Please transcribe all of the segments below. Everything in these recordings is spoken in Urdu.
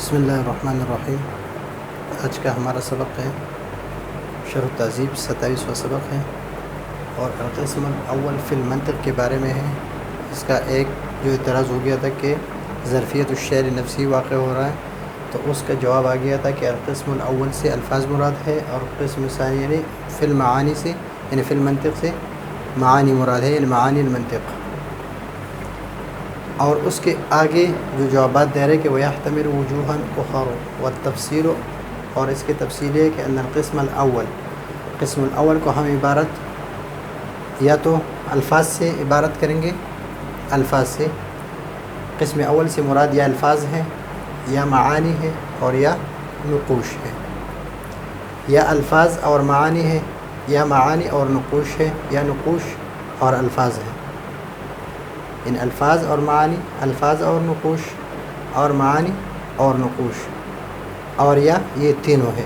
بسم اللہ الرحمن الرحیم۔ آج کا ہمارا سبق ہے شرح التہذیب، 27واں سبق ہے اور القسم الاول فی المنطق کے بارے میں ہے۔ اس کا ایک جو اعتراض ہو گیا تھا کہ ظرفیت الشعر نفسی واقع ہو رہا ہے، تو اس کا جواب آ گیا تھا کہ القسم الاول سے الفاظ مراد ہے اور قسم ثانی یعنی فی المعانی سے یعنی فی المنطق سے معانی مراد ہے، یعنی معانی المنطق۔ اور اس کے آگے جو جوابات دے رہے کہ وَيَحْتَمِلُ وُجُوهًا أُخَرُ وَالتَّفْصِيلُ، اور اس کی تفصیل ہے کہ ان القسم الاول، قسم الاول کو ہم عبارت یا تو الفاظ سے عبارت کریں گے، الفاظ سے، قسم اول سے مراد یا الفاظ ہیں یا معانی ہے اور یا نقوش ہے، یا الفاظ اور معانی ہے یا معانی اور نقوش ہے یا نقوش اور الفاظ ہیں، ان الفاظ اور معانی، الفاظ اور نقوش اور معانی اور نقوش اور یا یہ تینوں ہے۔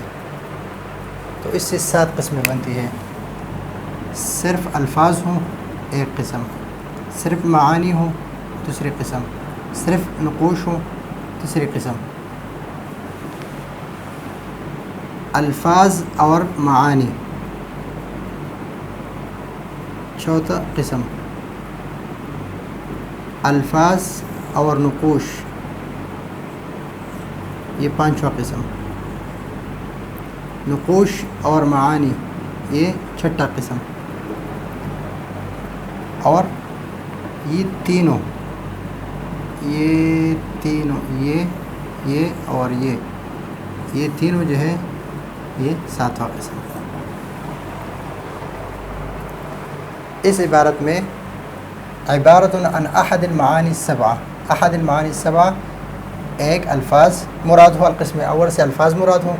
تو اس سے 7 قسمیں بنتی ہیں۔ صرف الفاظ ہوں ایک قسم، صرف معانی ہوں دوسری قسم، صرف نقوش ہوں تیسری قسم، الفاظ اور معانی چوتھا قسم، الفاظ اور نقوش یہ 5واں قسم، نقوش اور معانی یہ 6واں قسم، اور یہ تینوں یہ اور یہ تینوں جو ہے یہ 7واں قسم۔ اس عبارت میں عبارت عن احد المعانی السبعہ، احد المعانی السبعہ ایک الفاظ مراد ہو، القسم اول سے الفاظ مراد ہوں،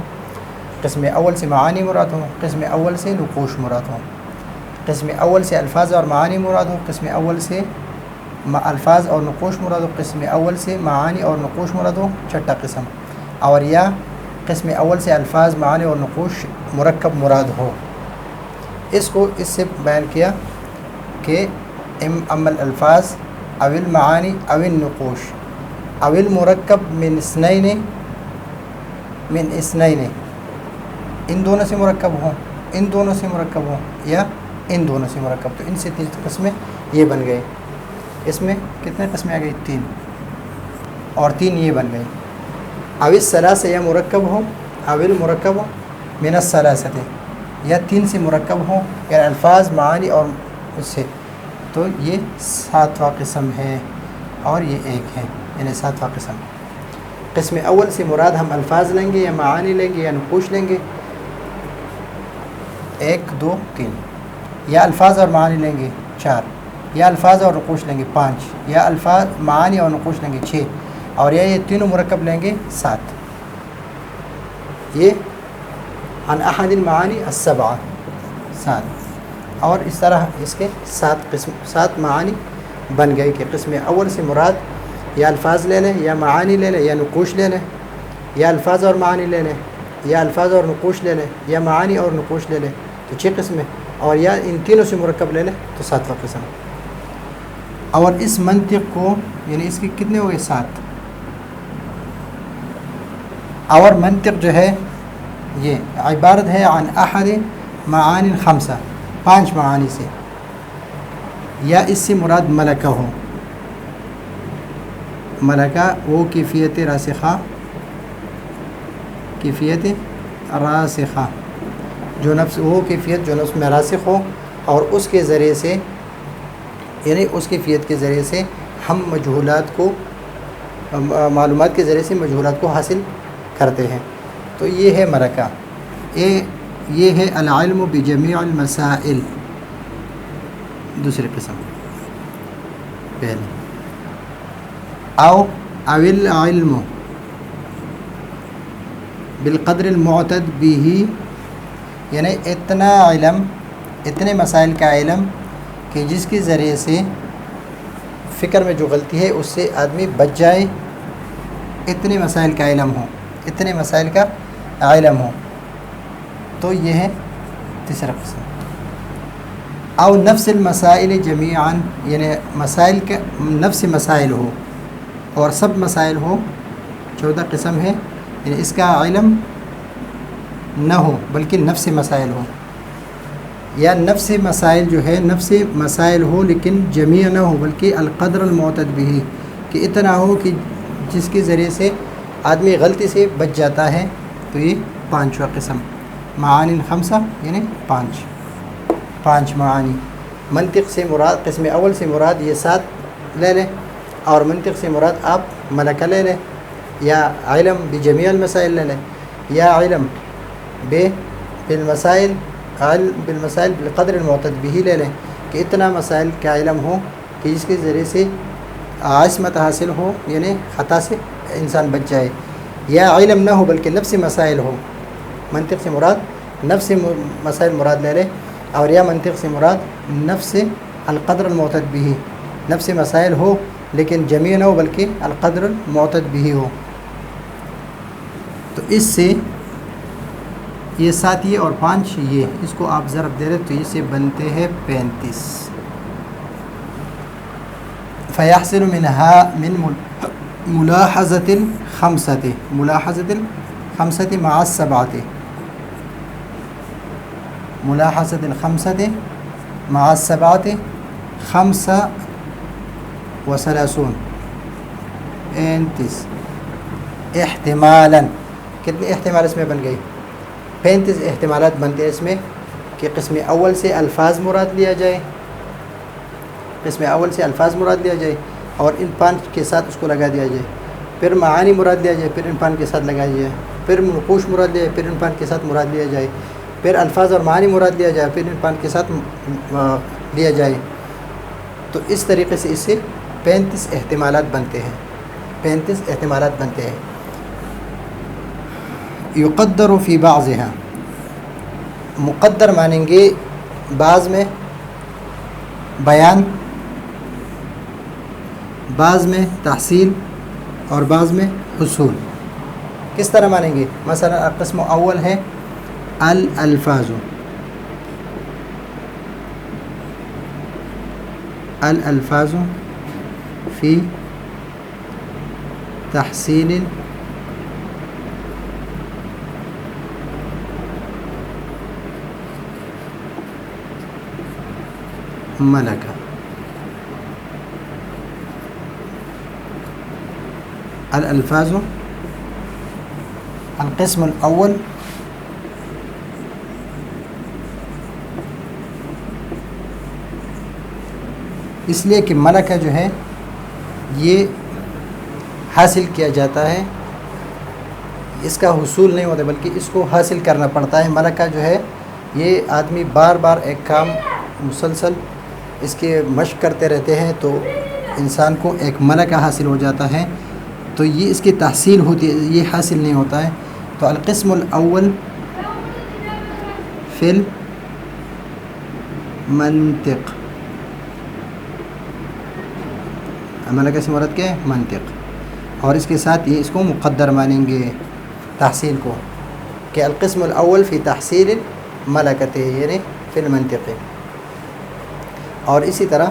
قسم اول سے معانی مراد ہوں، قسم اول سے نقوش مراد ہوں، قسم اول سے الفاظ اور معانی مراد ہوں، قسم اول سے الفاظ اور نقوش مراد ہو، قسم اول سے معانی اور نقوش مراد ہو 6واں قسم، اور یا قسم اول سے الفاظ معانی اور نقوش مرکب مراد ہو۔ اس کو اس سے بیان کیا کہ اما الالفاظ او المعانی او النقوش او المرکب من اثنین ان دونوں سے مرکب ہوں، ان دونوں سے مرکب ہوں یا ان دونوں سے مرکب، تو ان سے 3 قسمیں یہ بن گئے۔ اس میں کتنے قسمیں آ گئی؟ 3، اور 3 یہ بن گئی۔ او الثلاثہ یا مرکب ہو، او المرکب من الثلاثہ یا 3 سے مرکب ہوں، یا الفاظ معانی اور اس سے، تو یہ 7واں قسم ہے اور یہ 1 ہے، یعنی 7واں قسم۔ قسم اول سے مراد ہم الفاظ لیں گے یا معانی لیں گے یا نقوش لیں گے، 1 2 3، یا الفاظ اور معانی لیں گے 4، یا الفاظ اور نقوش لیں گے 5، یا الفاظ معانی اور نقوش لیں گے 6، اور یا یہ تینوں مرکب لیں گے 7۔ یہ عن احد المعانی السبعہ 7، اور اس طرح اس کے 7 معانی بن گئے کہ قسم اول سے مراد یا الفاظ لے لیں یا معانی لے لیں یا نقوش لے لیں، یا الفاظ اور معانی لے لیں یا الفاظ اور نقوش لے لیں یا معانی اور نقوش لے لیں، تو 6 قسمیں، اور یا ان تینوں سے مرکب لے لیں تو 7واں قسم۔ اور اس منطق کو یعنی اس کے کتنے ہو گئے؟ 7۔ اور منطق جو ہے یہ عبارت ہے عن احد معانی 5 معانی سے، یا اس سے مراد ملکہ ہو، ملکہ وہ کیفیت راسخہ، کیفیت راسخہ جو نفس، وہ کیفیت جو نفس میں راسخ ہو، اور اس کے ذریعے سے یعنی اس کیفیت کے ذریعے سے ہم مجہولات کو، معلومات کے ذریعے سے مجہولات کو حاصل کرتے ہیں، تو یہ ہے ملکہ۔ یہ ہے العلم بجمیع المسائل، دوسری قسم پہلے، او العلم بالقدر المعتد به، یعنی اتنا علم، اتنے مسائل کا علم کہ جس کے ذریعے سے فکر میں جو غلطی ہے اس سے آدمی بچ جائے، اتنے مسائل کا علم ہو، اتنے مسائل کا علم ہو، تو یہ ہے تیسرا قسم۔ او نفس المسائل جمیعاً، یعنی مسائل کے نفس مسائل ہو اور سب مسائل ہو 14 قسم ہے، یعنی اس کا علم نہ ہو بلکہ نفس مسائل ہو، یا نفس مسائل جو ہے نفس مسائل ہو لیکن جمیع نہ ہو بلکہ القدر المعتد به، کہ اتنا ہو کہ جس کے ذریعے سے آدمی غلطی سے بچ جاتا ہے. تو یہ 5واں قسم. معانی 5 یعنی 5 معانی. منطق سے مراد، قسم اول سے مراد یہ 7 لے لیں، اور منطق سے مراد آپ ملکہ لے لیں، یا علم بجمیع المسائل لے لیں، یا علم بالمسائل، علم بالمسائل بالقدر المعتد به لے لیں، کہ اتنا مسائل کا علم ہو کہ جس کے ذریعے سے عصمت حاصل ہو، یعنی خطا سے انسان بچ جائے. یا علم نہ ہو بلکہ نفس مسائل ہو، منطق سے مراد نفس مسائل مراد لے لیں، اور یا منطق سے مراد نفس القدر المعتد به، نفس مسائل ہو لیکن جمیع نہ ہو بلکہ القدر المعتد به ہو. تو اس سے یہ 7 یہ اور 5 یہ، اس کو آپ ضرب دے رہے تو اس سے بنتے ہیں 35. فیحصل منها من ملاحظة الخمسة، ملاحظة الخمسة مع السبعة، ملاحظة الخمسة مع السبعة 35 35 احتمالاً. کتنے احتمال اس میں بن گئی؟ 35 احتمالات بنتے ہیں اس میں، کہ قسم اول سے الفاظ مراد لیا جائے، قسم اول سے الفاظ مراد لیا جائے اور ان 5 کے ساتھ اس کو لگا دیا جائے، پھر معانی مراد لیا جائے، پھر ان 5 کے ساتھ لگا دیا جائے، پھر نقوش مراد لیا جائے، پھر ان 5 کے ساتھ مراد لیا جائے، پھر الفاظ اور معانی مراد لیا جائے، پھر ان 5 کے ساتھ لیا جائے. تو اس طریقے سے اس سے 35 احتمالات بنتے ہیں، 35 احتمالات بنتے ہیں. یقدر فی بعضها، مقدر مانیں گے بعض میں بیان، بعض میں تحصیل اور بعض میں حصول. کس طرح مانیں گے؟ مثلا قسم اول ہے الالفاظ، الالفاظ فی تحصیل ملکہ. الالفاظ القسم الاول اس لیے کہ ملکہ جو ہے یہ حاصل کیا جاتا ہے، اس کا حصول نہیں ہوتا بلکہ اس کو حاصل کرنا پڑتا ہے. ملکہ جو ہے یہ آدمی بار بار ایک کام مسلسل اس کے مشق کرتے رہتے ہیں تو انسان کو ایک ملکہ حاصل ہو جاتا ہے، تو یہ اس کی تحصیل ہوتی ہے، یہ حاصل نہیں ہوتا ہے. تو القسم الاول فی المنطق، ملکہ سے مراد کیا ہے؟ منطق. اور اس کے ساتھ یہ اس کو مقدر مانیں گے تحصیل کو، کہ القسم الاول فی تحصیل ملکتہ یعنی فی المنطق. اور اسی طرح